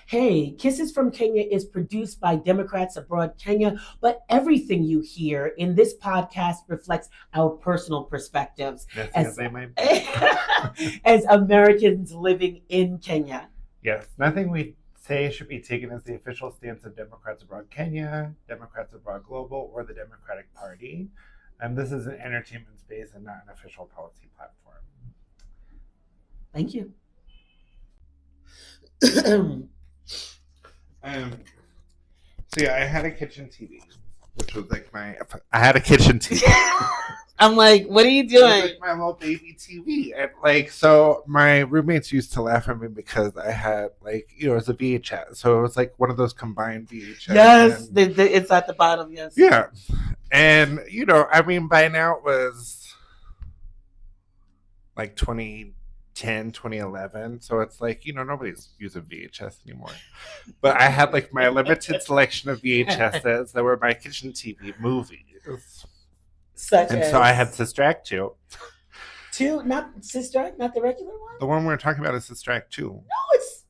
Hey, Kisses from Kenya is produced by Democrats Abroad Kenya, but everything you hear in this podcast reflects our personal perspectives Messy as as, they might be. as Americans living in Kenya. Yes, nothing we say should be taken as the official stance of Democrats Abroad Kenya, Democrats Abroad Global, or the Democratic Party. This is an entertainment space and not an official policy platform. Thank you. So yeah, I had a kitchen TV, which was like I had a kitchen TV. I'm like, what are you It was doing? like my little baby TV, and like, so my roommates used to laugh at me because I had like, it was a VHS, so it was like one of those combined VHS. Yes, and, it's at the bottom. Yes. yeah, and I mean, by now it was like 2010, 2011, so it's like, nobody's using VHS anymore. But I had like my limited selection of VHSs that were my kitchen TV movies. Such And as, so I had Sister Act 2. not Sister Act, not the regular one. The one we're talking about is Sister Act 2. No, it's.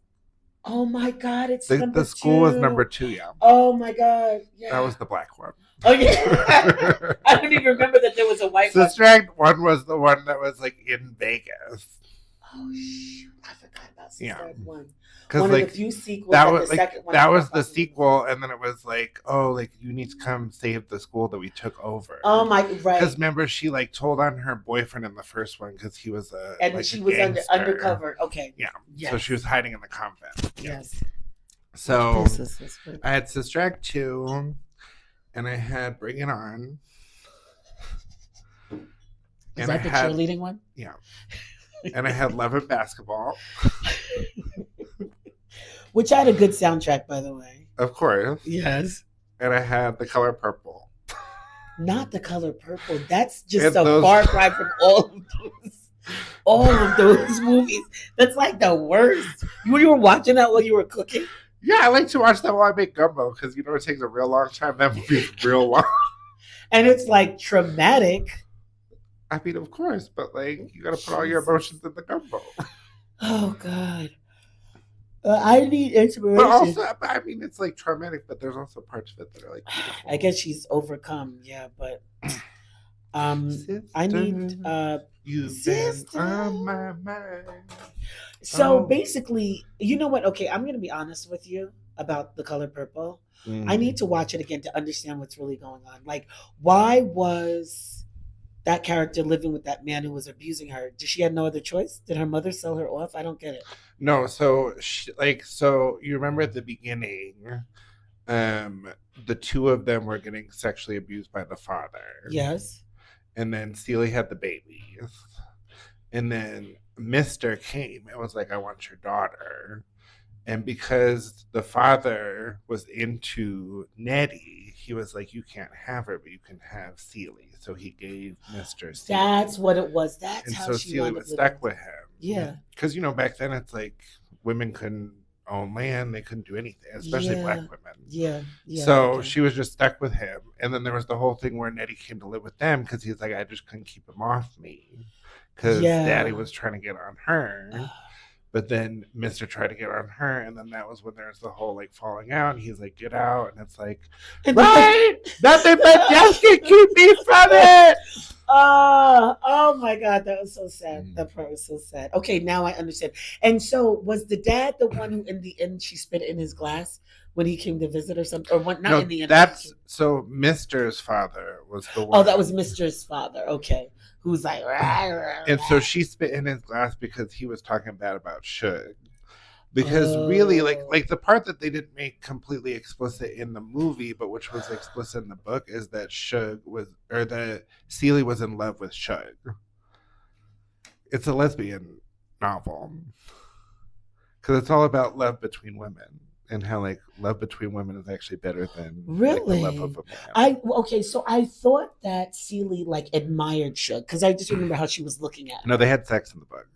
Oh my God, it's number The school 2. was number 2, yeah. Oh my God, yeah. That was the black one. Oh yeah. I don't even remember that there was a white Sister one. Act 1 was the one that was like in Vegas. Oh shoot, I forgot about Sister Act 1. Because One like of the few sequels. that and was the like second one that I was the thought sequel, and then it was like, oh, like you need to come save the school that we took over. Oh my, right. Because remember, she like told on her boyfriend in the first one because he was And she was undercover. Okay. Yeah. Yes. So she was hiding in the convent. Yes. So I had Sister Act 2, and I had Bring It On. Is that the cheerleading one? Yeah. And I had Love and Basketball. Which had a good soundtrack, by the way. Of course. Yes. And I had The Color Purple. Not The Color Purple. That's just a far cry from all of those movies. That's like the worst. You were watching that while you were cooking? Yeah, I like to watch that while I make gumbo because it takes a real long time. That movie's real long. And it's like traumatic. I mean, of course, but like you got to put all your emotions in the gumbo. Oh God. I need inspiration. But also, I mean, it's like traumatic, but there's also parts of it that are like beautiful. I guess she's overcome, yeah, but sister, I need you've sister. Been on my mind. So basically, you know what? Okay, I'm gonna be honest with you about The Color Purple. I need to watch it again to understand what's really going on. Like, why was that character living with that man who was abusing her? Did she have no other choice? Did her mother sell her off? I don't get it. No, so so you remember at the beginning, the two of them were getting sexually abused by the father. Yes. And then Celie had the babies. And then Mr. came and was like, I want your daughter. And because the father was into Nettie, he was like, you can't have her, but you can have Celie. So he gave Mr. Celie. That's what it was. That's how she Celie was stuck with him. Yeah. Because, back then it's like women couldn't own land. They couldn't do anything, especially black women. Yeah. So she was just stuck with him. And then there was the whole thing where Nettie came to live with them because he's like, I just couldn't keep him off me. Because Daddy was trying to get on her. But then Mr. tried to get on her, and then that was when there's the whole like falling out. And he's like, "Get out!" And it's like, right, nothing but death can keep me from it. Oh my God, that was so sad. That part was so sad. Okay, now I understand. And so, was the dad the one who, in the end, she spit in his glass when he came to visit or something? Or what? Not no, in the end. That's so. Mr.'s father was the one. Oh, that was Mr.'s father. Okay. Who's like, and so she spit in his glass because he was talking bad about Suge. Because really, like the part that they didn't make completely explicit in the movie, but which was explicit in the book, is that that Celie was in love with Suge. It's a lesbian novel because it's all about love between women. And how like love between women is actually better than really like, the love of a man. So I thought that Celie like admired Suge because I just remember how she was looking at him. No, they had sex in the book.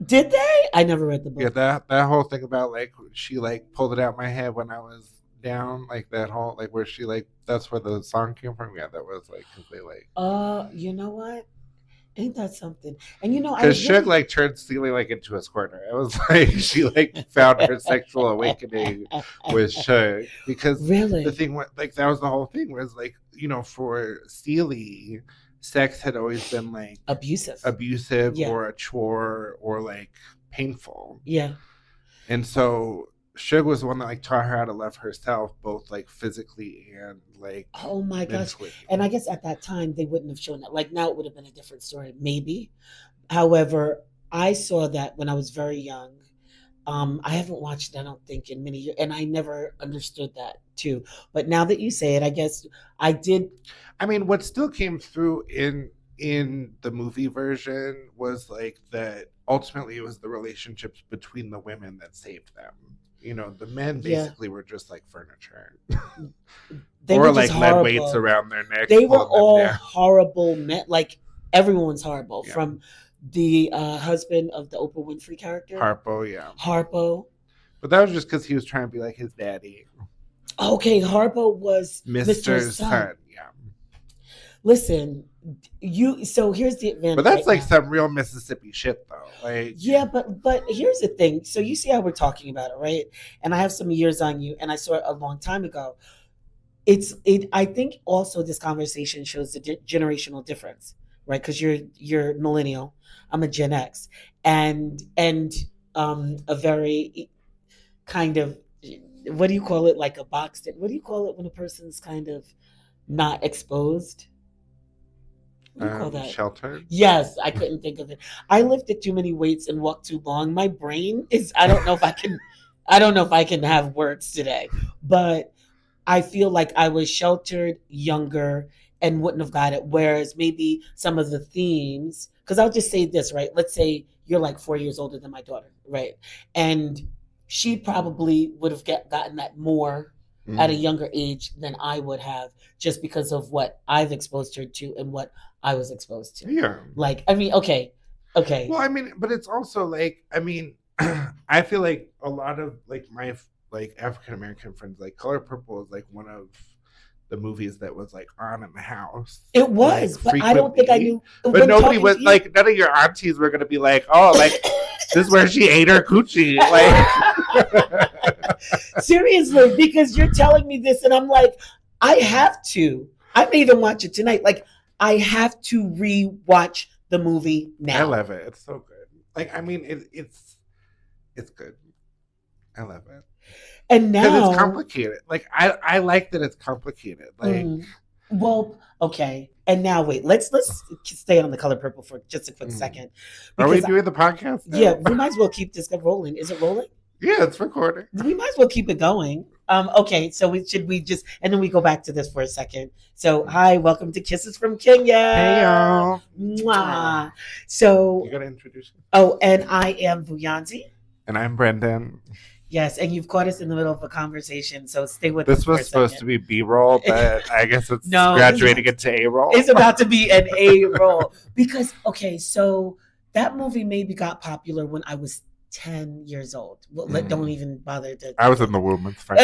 Did they? I never read the book. Yeah, that whole thing about like she like pulled it out my head when I was down, like that whole like where she like that's where the song came from. Yeah, that was like because they like. You know what? Ain't that something? And you know, I Because was Suge really like turned Steely like into a squirter. It was like she like found her sexual awakening with Suge. Because the really thing was like that was the whole thing was like, for Steely, sex had always been like abusive. abusive Yeah, or a chore or like painful. yeah. And so Suge was the one that like taught her how to love herself, both like physically and like Oh my gosh. mentally. And I guess at that time they wouldn't have shown that. Like now it would have been a different story, maybe. However, I saw that when I was very young. I haven't watched it, I don't think, in many years, and I never understood that too. But now that you say it, I guess I did. I mean, what still came through in the movie version was like that ultimately it was the relationships between the women that saved them. The men Yeah, basically were just like furniture. they were Or just like lead weights horrible. around their neck, They were pulling them all down. horrible men. Like everyone's horrible, Yeah. from the husband of the Oprah Winfrey character, Harpo, yeah. Harpo. But that was just because he was trying to be like his daddy. Okay, Harpo was Mr. Mr. Sun. Sun, yeah. Listen, you. So here's the advantage. But that's right like now. some real Mississippi shit though. Like Yeah, but here's the thing. So you see how we're talking about it, right? And I have some years on you, and I saw it a long time ago. I think also this conversation shows the generational difference, right? Because you're millennial, I'm a Gen X, and a very kind of, what do you call it, like a box that, what do you call it when a person's kind of not exposed? What do you call that? Sheltered. Yes, I couldn't think of it. I lifted too many weights and walked too long. My brain is, I don't know if I can have words today, but I feel like I was sheltered, younger, and wouldn't have got it. Whereas maybe some of the themes, because I'll just say this, right? Let's say you're like 4 years older than my daughter, right? And she probably would have gotten that more at a younger age than I would have, just because of what I've exposed her to and what I was exposed to. Yeah. Like, I mean, okay. Well, I mean, but it's also like, I mean, I feel like a lot of like my like African American friends, like Color Purple is like one of the movies that was like on in the house. It was, like, but I don't think I knew. But nobody was like, none of your aunties were gonna be like, oh, like this is where she ate her coochie. Like seriously, because you're telling me this, and I'm like, I have to. I may even watch it tonight. Like, I have to re-watch the movie now. I love it. It's so good. Like, I mean, it's good. I love it. And now, because it's complicated. Like, I like that it's complicated. Like, well, okay. And now, wait. Let's stay on the Color Purple for just a quick second. Are we doing the podcast now? Yeah, we might as well keep this rolling. Is it rolling? Yeah, it's recording. We might as well keep it going. Okay, so we just, and then we go back to this for a second. So, hi, welcome to Kisses from Kenya. Hey, y'all. Mwah. So, you gotta introduce me. Oh, and I am Vuyanzi. And I'm Brendan. Yes, and you've caught us in the middle of a conversation, so stay with us. This was supposed to be B-roll, but I guess it's graduating into A-roll. It's about to be an A-roll. Because, okay, so that movie maybe got popular when I was 10 years old. Well, don't even bother to. I was in the womb. It's fine.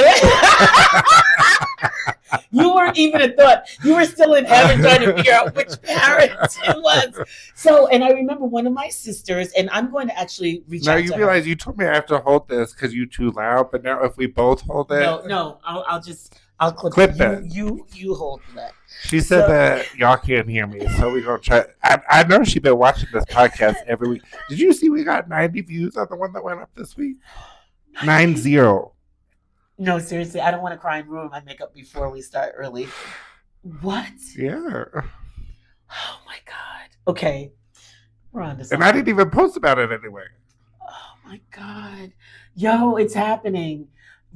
You weren't even a thought. You were still in heaven trying to figure out which parent it was. So, and I remember one of my sisters, and I'm going to actually reach out to her. Now you realize you told me I have to hold this because you're too loud, but now if we both hold it. No, I'll clip it. You hold that. She said that y'all can't hear me, so we're going to try. I know she's been watching this podcast every week. Did you see we got 90 views on the one that went up this week? 90. No, seriously, I don't want to cry and ruin my makeup before we start early. What? Yeah. Oh my God. Okay. We're on to something. And I didn't even post about it anyway. Oh my God. Yo, it's happening.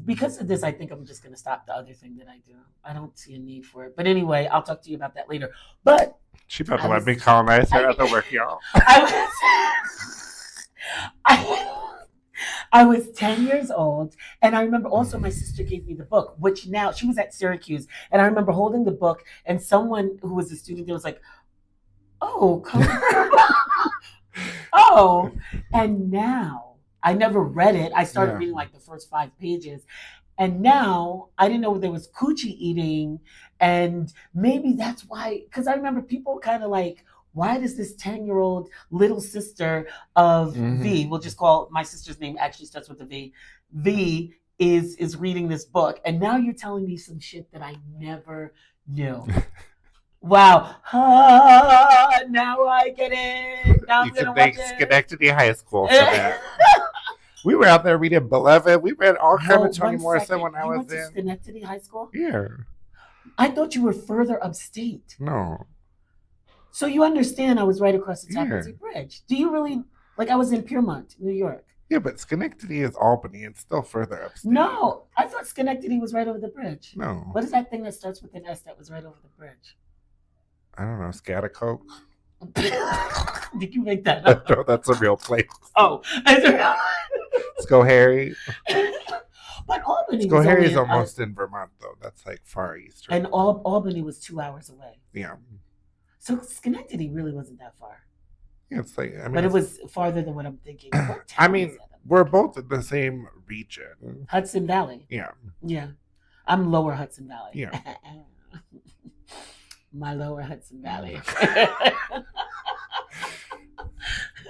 Because of this, I think I'm just going to stop the other thing that I do. I don't see a need for it. But anyway, I'll talk to you about that later. But she about to let me colonize her other work, y'all. I was 10 years old, and I remember also my sister gave me the book, which now, she was at Syracuse, and I remember holding the book, and someone who was a student there was like, oh, oh, and now, I never read it. I started reading like the first 5 pages, and now, I didn't know there was coochie eating, and maybe that's why, because I remember people kind of like why does this 10-year-old little sister of V, we'll just call my sister's name actually starts with a V, V is reading this book, and now you're telling me some shit that I never knew. Wow. Now I get it. Now you can thank Schenectady High School for that. We were out there reading Beloved. We read all kinds of Toni Morrison when I was in Schenectady High School? Yeah. I thought you were further upstate. No. So you understand I was right across the Tappan Zee Bridge. Do you really? Like I was in Piermont, New York. Yeah, but Schenectady is Albany. It's still further upstate. No, I thought Schenectady was right over the bridge. No. What is that thing that starts with an S that was right over the bridge? I don't know. Scattercoke? Did you make that up? No, that's a real place. Oh. Schoharie. But Albany Schoharie is almost in Vermont, though. That's like far east. And Albany was 2 hours away. Yeah. So Schenectady really wasn't that far. Yeah, it's like, I mean, but it was farther than what I'm thinking. I mean, we're both in the same region. Hudson Valley. Yeah. Yeah. I'm lower Hudson Valley. Yeah. My lower Hudson Valley.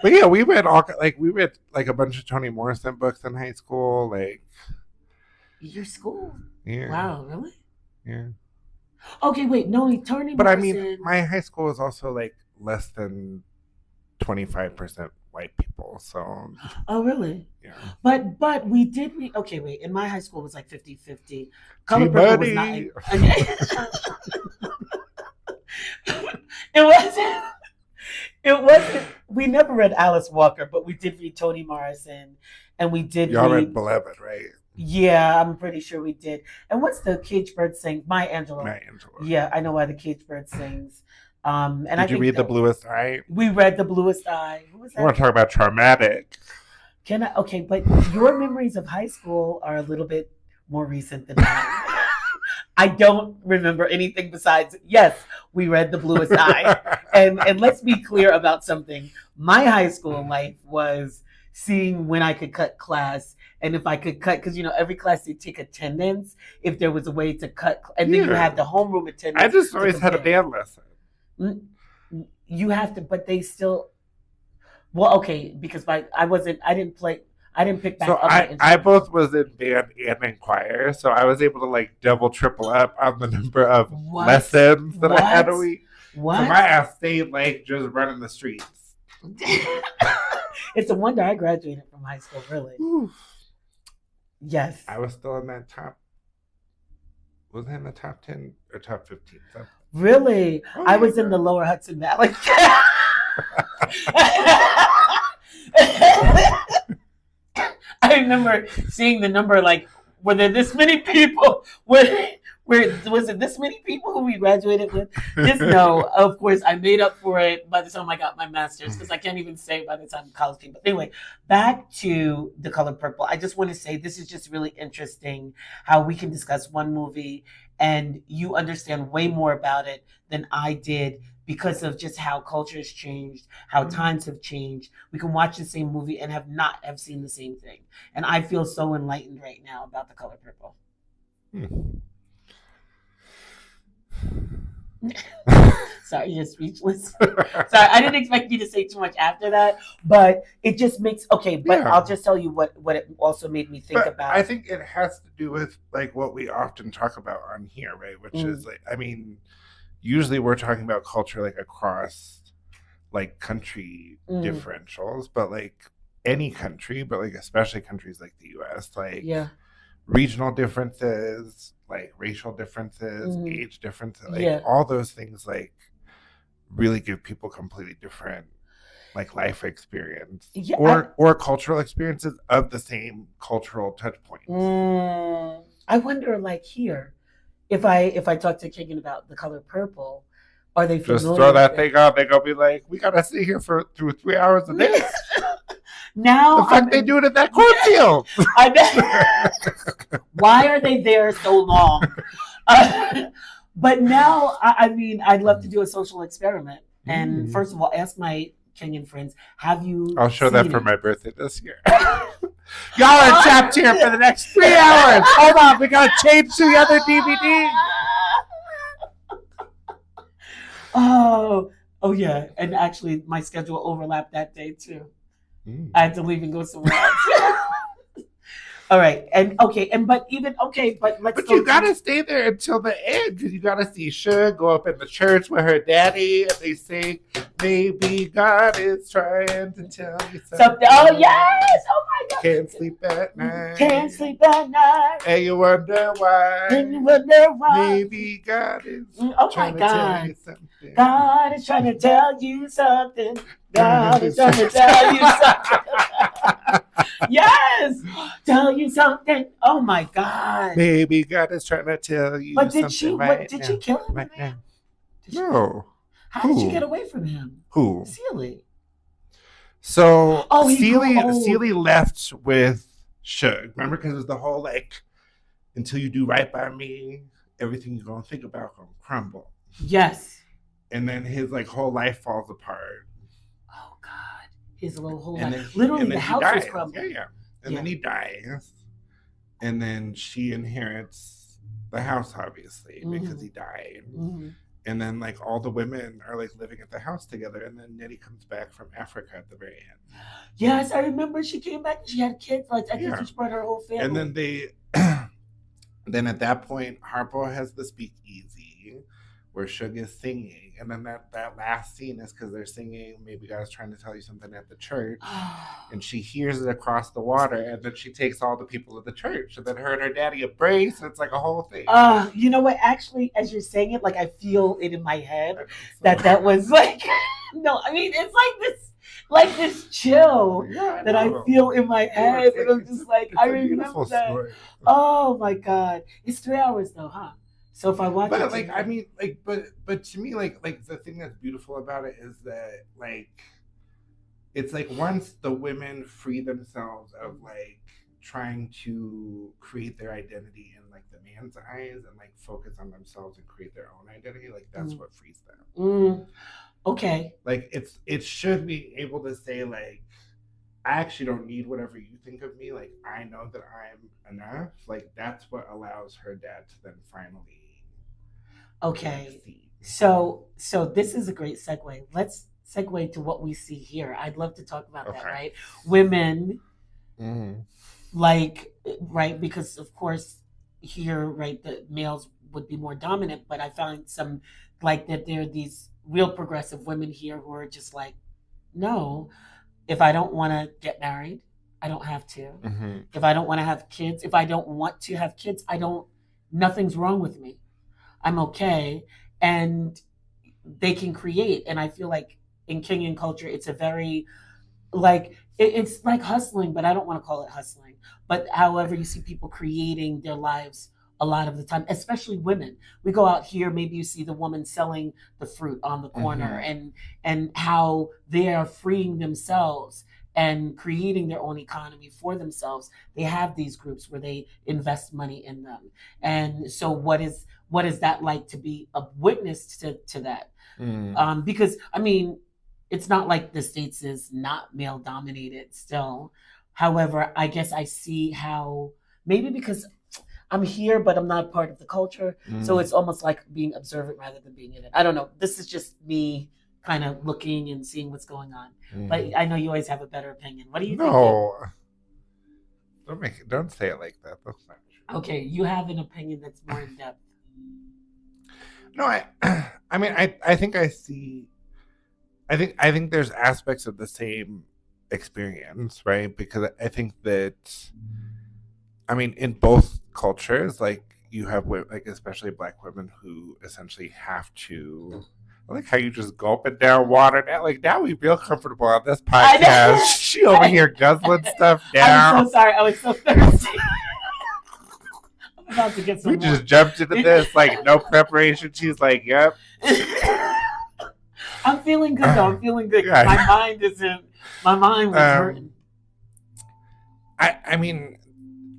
But yeah, we read a bunch of Toni Morrison books in high school. Like your school? Yeah. Wow, really? Yeah. Okay, wait, no, Toni Morrison. But I mean, my high school was also like less than 25% white people, so. Oh, really? Yeah. But we did read. Okay, wait. In my high school, it was like 50-50. Color Purple was not. It wasn't. We never read Alice Walker, but we did read Toni Morrison, and we did. Y'all read Beloved, right? Yeah, I'm pretty sure we did. And what's the Cage Bird sing? Maya Angelou. Maya Angelou. Yeah, I know why the Cage Bird sings. And did you read The Bluest Eye? We read The Bluest Eye. Who was that? I want to talk about traumatic. Okay, but your memories of high school are a little bit more recent than mine. I don't remember anything besides, yes, we read The Bluest Eye. And let's be clear about something. My high school life was seeing when I could cut class and if I could cut, because, every class they take attendance, if there was a way to cut. And then you have the homeroom attendance. I just always had a band lesson. You have to, but they still, well, okay, because I didn't pick back so up. I both was in band and in choir, so I was able to like double, triple up on the number of lessons that I had a week. What? So my ass stayed like just running the streets. It's a wonder I graduated from high school, really. Oof. Yes. I was still in that top. Was I in the top 10 or top 15? Really? Oh, I was in the lower Hudson Valley. I remember seeing the number, like, were there this many people? Where was it this many people who we graduated with? Just know, of course, I made up for it by the time I got my master's, because I can't even say by the time college came. But anyway, back to The Color Purple. I just want to say this is just really interesting how we can discuss one movie and you understand way more about it than I did because of just how culture has changed, how times have changed. We can watch the same movie and have seen the same thing. And I feel so enlightened right now about The Color Purple. Sorry, you're speechless. Sorry, I didn't expect you to say too much after that, but it just makes but I'll just tell you what it also made me think about. I think it has to do with like what we often talk about on here, right? Which is like, I mean, usually we're talking about culture like across like country differentials, but like any country, but like especially countries like the US, like regional differences, like racial differences, age differences, like all those things like really give people completely different like life experience or cultural experiences of the same cultural touch points. I wonder, like here, if I talk to Keegan about The Color Purple, are they familiar? Just throw that thing on. They're gonna be like, we gotta sit here through 3 hours of this. Now, the fuck they doing at that cornfield? I bet. Why are they there so long? But now, I mean, I'd love to do a social experiment. And first of all, ask my Kenyan friends, have you I'll show that for my birthday this year. Y'all are trapped here for the next 3 hours. Hold on, we gotta change to the other DVD. Oh, Oh yeah, and actually, my schedule overlapped that day too. I Mm. had to leave and go somewhere else. All right, and okay, and but even okay, but let's But go you to gotta stay there until the end because you gotta see Suge go up in the church with her daddy and they sing, "Maybe God is trying to tell you something." something. Oh yes! Oh my Can't sleep at God! night. Can't sleep at night, And you wonder why. and you wonder why. Maybe God is Oh my trying to tell God! you something. God is trying to tell you something. God God is is trying trying to to tell you something. tell Yes, tell you something. Oh my God! Maybe God is trying to tell you But did she? something What right did she now. kill him in Right the end? now. Did she? No. How did she get Who? away from him? Who? Sealy. So Oh, he grew Sealy old. left with Suge. Remember, because it was the whole like, until you do right by me, everything you're gonna think about gonna crumble. Yes. And then his like whole life falls apart. Oh God, his little whole And life. Literally, the he house was dies. Yeah, crumbling. yeah. And Yeah. then he dies. And then she inherits the house, obviously, because he died. Mm-hmm. And then like all the women are like living at the house together, and then Nettie comes back from Africa at the very end. Yes, I remember she came back and she had kids. Like I think Yeah. she brought her whole family. And then they then at that point Harpo has the speakeasy where Suge is singing, and then that last scene is because they're singing "Maybe God's trying to tell you something" at the church, and she hears it across the water, and then she takes all the people of the church, and then her and her daddy embrace, and it's like a whole thing. You know what? Actually, as you're saying it, like I feel it in my head that was like, no, I mean it's like this chill that I feel in my head, and I'm just like, I remember that. Story. Oh my God, it's 3 hours though, huh? So if I watch but it, like I mean, like but to me, like the thing that's beautiful about it is that like it's like once the women free themselves of like trying to create their identity in like the man's eyes and like focus on themselves and create their own identity, like that's what frees them. Okay. Like it should be able to say like, I actually don't need whatever you think of me. Like I know that I'm enough. Like that's what allows her dad to then finally. Okay. So this is a great segue. Let's segue to what we see here. I'd love to talk about that, right? Women, like, right, because of course here, right, the males would be more dominant, but I found some like that there are these real progressive women here who are just like, no, if I don't want to get married, I don't have to. If I don't want to have kids, if I don't want to have kids, nothing's wrong with me. I'm okay. And they can create. And I feel like in Kenyan culture, it's a very like it's like hustling, but I don't want to call it hustling. But however, you see people creating their lives a lot of the time, especially women. We go out here, maybe you see the woman selling the fruit on the corner, and how they are freeing themselves and creating their own economy for themselves. They have these groups where they invest money in them. And so what is that like to be a witness to that? Because I mean, it's not like the States is not male dominated still. However, I guess I see how maybe because I'm here, but I'm not part of the culture. So it's almost like being observant rather than being in it. I don't know. This is just me kind of looking and seeing what's going on. But I know you always have a better opinion. What do you think? No. Don't say it like that. That's not true. Okay, you have an opinion that's more in depth. No, I mean I think I see I think there's aspects of the same experience, right? Because I think that I mean in both cultures, like you have like especially Black women who essentially have to. I like how you just gulping down water now. Like now we feel comfortable on this podcast. She over here guzzling stuff down. I'm so sorry. I was so thirsty. I'm about to get some. We just jumped into this like no preparation. She's like, "Yep." I'm feeling good though. I'm feeling good. My mind isn't. My mind was hurting. I mean,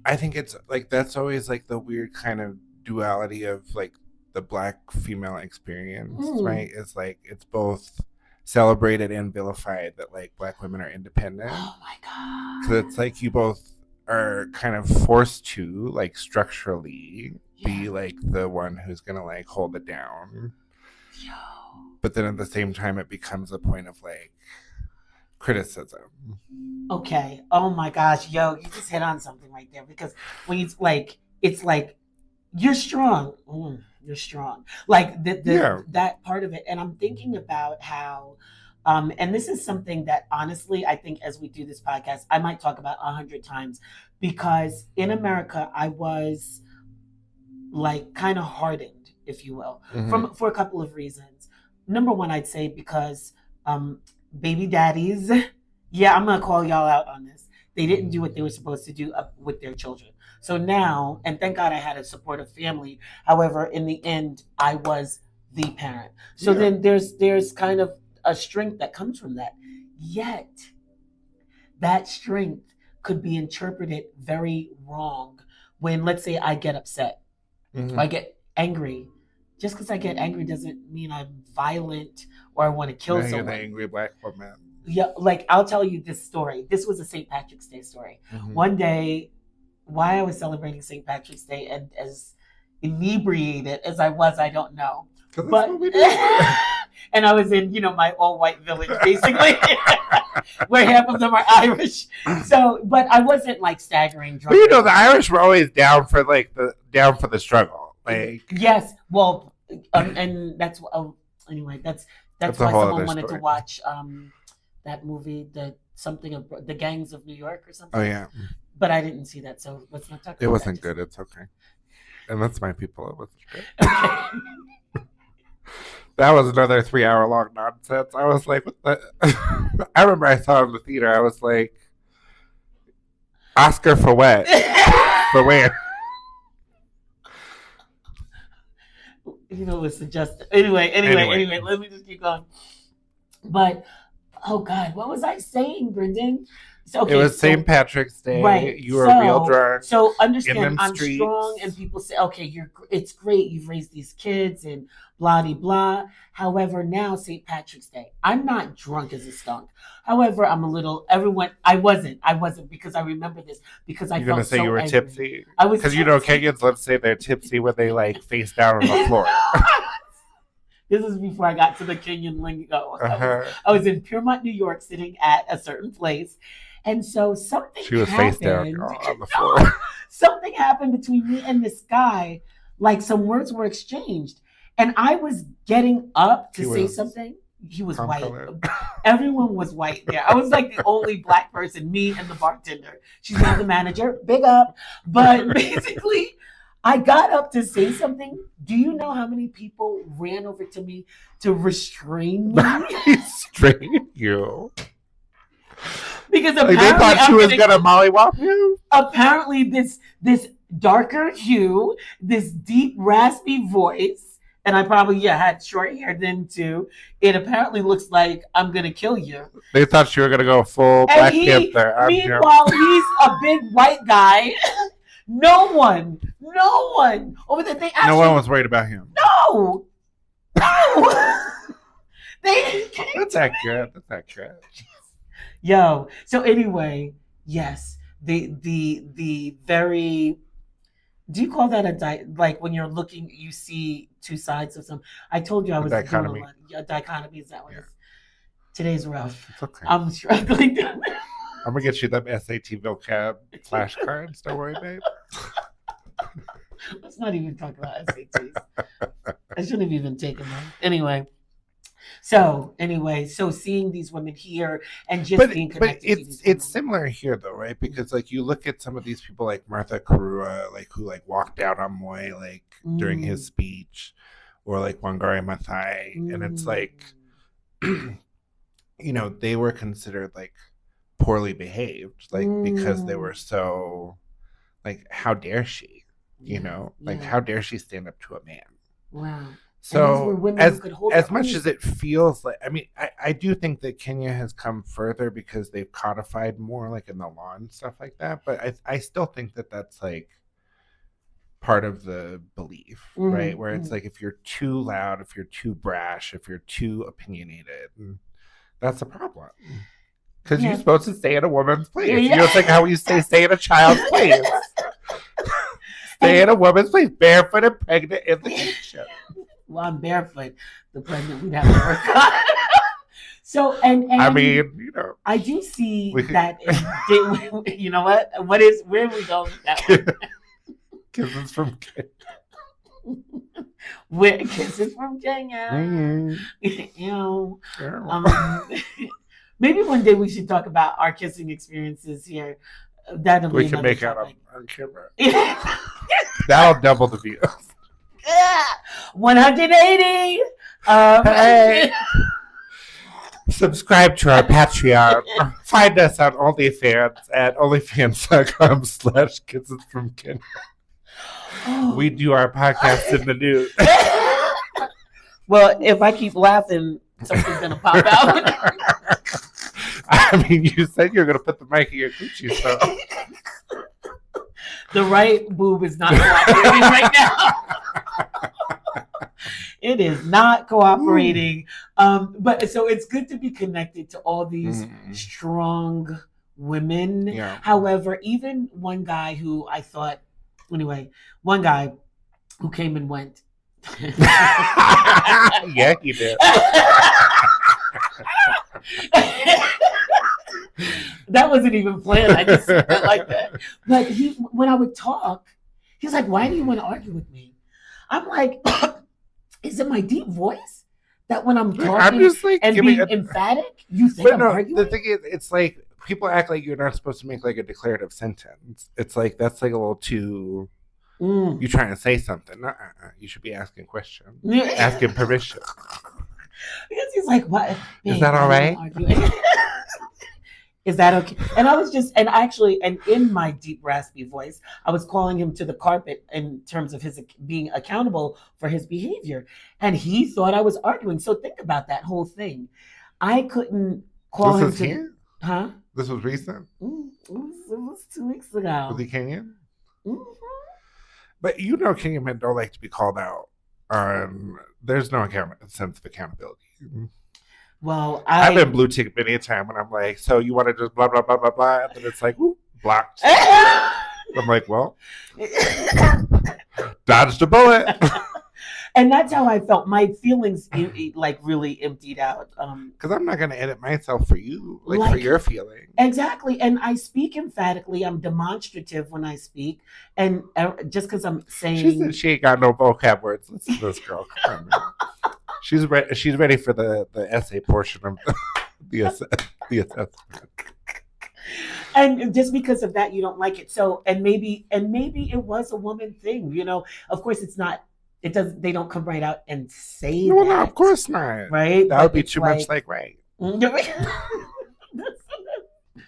I think it's like that's always like the weird kind of duality of like the Black female experience, right? It's like it's both celebrated and vilified that like Black women are independent. Oh my God! Because it's like you both are kind of forced to like structurally be like the one who's gonna like hold it down. but then at the same time it becomes a point of like criticism. Okay. Oh my gosh, yo, you just hit on something right there because when it's like you're strong. You're strong. Like that part of it. And I'm thinking about how and this is something that honestly I think as we do this podcast, I might talk about 100 times because in America I was like kind of hardened, if you will, for a couple of reasons. Number one, I'd say because baby daddies, yeah, I'm gonna call y'all out on this. They didn't do what they were supposed to do with their children. So now, and thank God I had a supportive family. However, in the end, I was the parent. So then there's kind of a strength that comes from that. Yet, that strength could be interpreted very wrong when, let's say, I get upset, or I get angry. Just because I get angry doesn't mean I'm violent or I want to kill someone. You're an angry black woman. Yeah, like I'll tell you this story. This was a St. Patrick's Day story. One day, why I was celebrating St. Patrick's Day and as inebriated as I was, I don't know. But and I was in, my all-white village, basically, where half of them are Irish. So, but I wasn't like staggering drunk. But the Irish were always down for the struggle. Like yes, well, and that's anyway. That's why someone wanted to watch that movie, the Gangs of New York or something. Oh yeah. But I didn't see that, so let's not talk about it. It wasn't good. It's okay. And that's my people. It wasn't good. Okay. That was another 3-hour long nonsense. I was like, what the? I remember I saw it in the theater. I was like, Oscar for what? For where? It was suggested. Anyway, let me just keep going. But, oh God, what was I saying, Brendan? It was St. Patrick's Day. Right. You were real drunk. So understand, I'm strong, and people say, "Okay, it's great. You've raised these kids, and blah de blah." However, now St. Patrick's Day, I'm not drunk as a skunk. However, I'm a little. I wasn't because I remember this because You're gonna say you were angry. Tipsy. I was because Kenyans let's say they're tipsy when they like face down on the floor. This is before I got to the Kenyan lingo. I was in Piermont, New York, sitting at a certain place. And so something She was happened. face down on the floor. Something happened between me and this guy. Like some words were exchanged. And I was getting up to say something. He was white. Everyone was white there. I was like the only black person, me and the bartender. She's now the manager. Big up. But basically, I got up to say something. Do you know how many people ran over to me to restrain me? Restrain you? Because apparently they thought she was gonna mollywop you. Apparently, this darker hue, this deep raspy voice, and I probably had short hair then too. It apparently looks like I'm gonna kill you. They thought you were gonna go full Black Panther. Meanwhile, he's a big white guy. No one over there. No one was worried about him. No. That's accurate. Yo, so anyway, yes, the very, do you call that like when you're looking, you see two sides of some, I told you I was dichotomy. A dichotomy, is that what it is? Today's rough. It's okay. I'm struggling. I'm gonna get you them SAT vocab flashcards, don't worry, babe. Let's not even talk about SATs. I shouldn't have even taken them. Anyway, so seeing these women here and just being connected to these women. It's similar here though, right? Because like you look at some of these people like Martha Karua, like who like walked out on Moy like during his speech, or like Wangari Maathai, and it's like they were considered like poorly behaved, like because they were so like, how dare she? How dare she stand up to a man? Wow. So as much as it feels like, I mean, I do think that Kenya has come further because they've codified more like in the law and stuff like that. But I still think that that's like part of the belief, right? Where it's like, if you're too loud, if you're too brash, if you're too opinionated, that's a problem. Because you're supposed to stay in a woman's place. It's like how you stay in a child's place. Stay in a woman's place, barefoot and pregnant in the kitchen. Well, I'm barefoot. The pregnant we'd have to work on. So and I mean, you know, I do see that. You know what? Where are we going with that one? Kisses from Kenya. Kisses from Kenya. You know, maybe one day we should talk about our kissing experiences here. That'll we be can make out topic. on camera. That'll double the views. 180. Hey. Subscribe to our Patreon. Find us on OnlyFans at onlyfans.com/kisses from Kenya. We do our podcast in the nude. Well, if I keep laughing, something's going to pop out. I mean, you said you're going to put the mic in your coochie, so. The right boob is not cooperating right now. It is not cooperating. But so it's good to be connected to all these strong women. Yeah. However, even one guy who I thought, one guy who came and went. Yeah, he did. That wasn't even planned. I just said it like that. But when I would talk, he's like, "Why do you want to argue with me?" I'm like, "Is it my deep voice that when I'm talking and being emphatic, you think I'm arguing?" The thing is, it's like people act like you're not supposed to make like a declarative sentence. It's like that's like a little too. You're trying to say something. You should be asking questions, asking permission. Because he's like, "What? Is that all right? Is that okay?" And I was just, and in my deep, raspy voice, I was calling him to the carpet in terms of his being accountable for his behavior. And he thought I was arguing. So think about that whole thing. I couldn't call him to. Here? Huh? This was recent? It was 2 weeks ago. Was he Kenyan? Mm-hmm. But you know Kenyan men don't like to be called out. There's no sense of accountability. Well, I've been blue tick many a time when I'm like, so you want to just blah, blah, blah, blah, blah, and then it's like, ooh, blocked. I'm like, well, dodged a bullet. And that's how I felt. My feelings like really emptied out. Because I'm not going to edit myself for you, like for your feelings. Exactly. And I speak emphatically. I'm demonstrative when I speak. And just because I'm saying. She said she ain't got no vocab words. Listen to this girl. She's ready for the essay portion of the assessment. And just because of that, you don't like it. So, and maybe it was a woman thing. You know, of course, it's not. It doesn't. They don't come right out and say that. No, of course not. Right? That would be too much like right.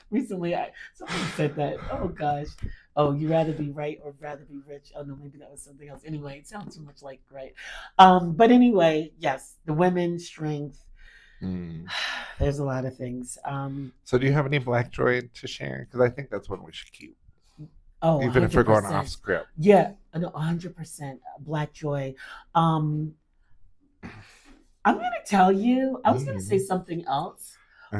Recently, someone said that. Oh gosh. Oh, you rather be right or rather be rich? Oh no, maybe that was something else. Anyway, it sounds too much like right. But anyway, yes, the women's strength. There's a lot of things. So, do you have any black joy to share? Because I think that's one we should keep. Oh, even 100%. if we're going off script. Yeah, 100% black joy. I'm going to tell you, I was going to say something else,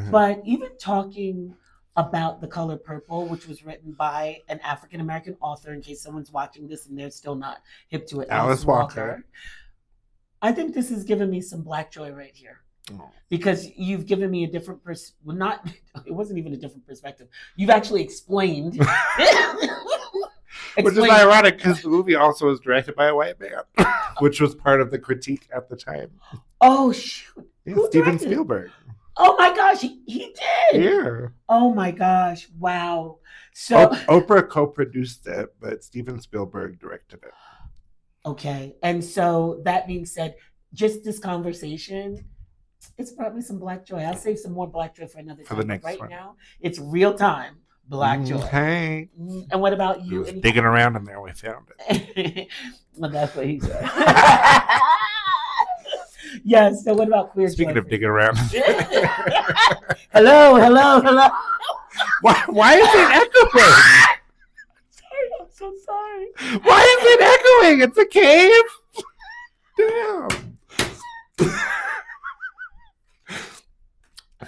but even talking about The Color Purple, which was written by an African-American author, in case someone's watching this and they're still not hip to it, Alice Walker. I think this has given me some black joy right here. Because you've given me a different it wasn't even a different perspective. You've actually explained. Which is ironic because the movie also was directed by a white man, which was part of the critique at the time. Oh, shoot. Yeah, Steven Spielberg. Oh, my gosh. He did. Yeah. Oh, my gosh. Wow. So Oprah co-produced it, but Steven Spielberg directed it. Okay. And so that being said, just this conversation, it's brought me some black joy. I'll save some more black joy for another time. For the next right one. now, it's real time black joy. Hey. And what about you? Digging around in there, we found it. Well, that's what he said. Yes. So what about queer joy? Speaking of digging around. Hello. Why is it echoing? Sorry, I'm so sorry. Why is it echoing? It's a cave. Damn.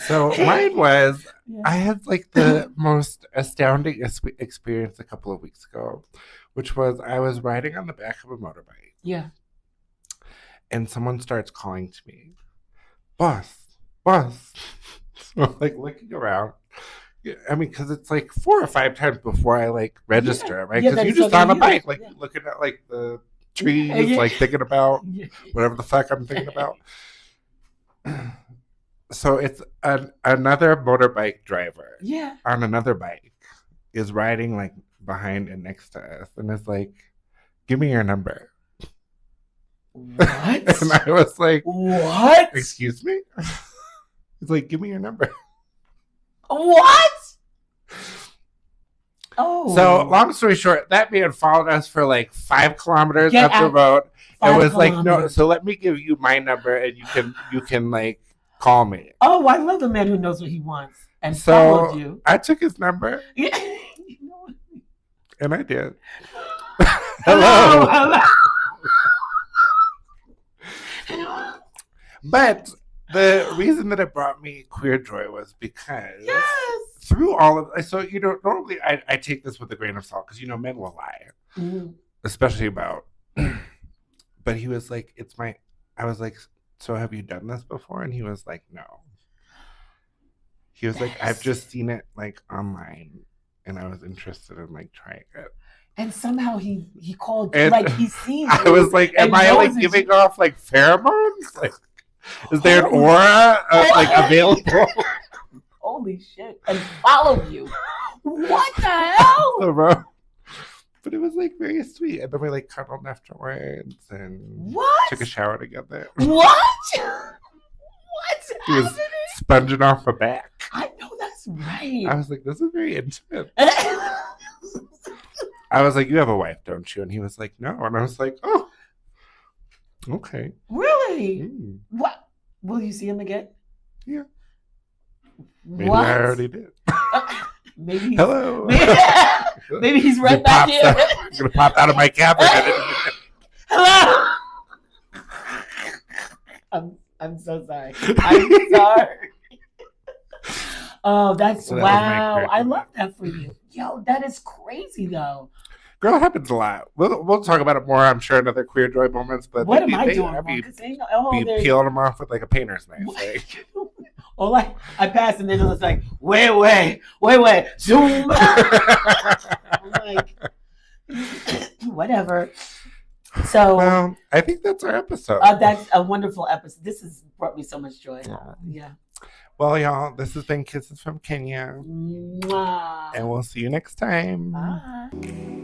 So mine was, I had like the most astounding experience a couple of weeks ago, which was I was riding on the back of a motorbike. Yeah. and someone starts calling to me, boss, boss. So I'm like looking around. I mean, because it's like 4 or 5 times before I like register, right? Because you just on a bike, like looking at like the trees, like thinking about whatever the fuck I'm thinking about. So it's another motorbike driver on another bike is riding like behind and next to us, and it's like, give me your number. What? And I was like, what? Excuse me? He's like, give me your number. What? Oh. So long story short, that man followed us for like 5 kilometers up the road. It was like, no, so let me give you my number and you can like call me. Oh, I love the man who knows what he wants and followed you. I took his number. Yeah. And I did. Hello. But the reason that it brought me queer joy was because through all of, so, you know, normally I take this with a grain of salt because, you know, men will lie, especially about, but he was like, I was like, so have you done this before? And he was like, no. He was like, I've just seen it like online and I was interested in like trying it. And somehow he called you, like he seen you. I was like, am I like giving off like pheromones? Like, is there an aura like available? Holy shit! And follow you. What the hell? But it was like very sweet, and then we like cuddled afterwards and took a shower together. What? What's he was sponging off my back. I know that's right. I was like, this is very intimate. I was like, you have a wife, don't you? And he was like, no. And I was like, oh, okay. Really? What? Will you see him again? Yeah. Maybe I already did. Maybe. Hello. Maybe he's right back here. I'm going to pop out of my cabinet. Hello. I'm so sorry. I'm sorry. Oh, that's so wow. I love that for you. Yo, that is crazy though. Girl, it happens a lot. We'll talk about it more, I'm sure, in other queer joy moments. But what am I doing? Be peeling them off with like a painter's knife. Like. Oh, I passed and then it was like, wait, zoom. I'm like, whatever. So, well, I think that's our episode. That's a wonderful episode. This has brought me so much joy. Yeah. Well, y'all, this has been Kisses from Kenya. Mwah. And we'll see you next time. Bye.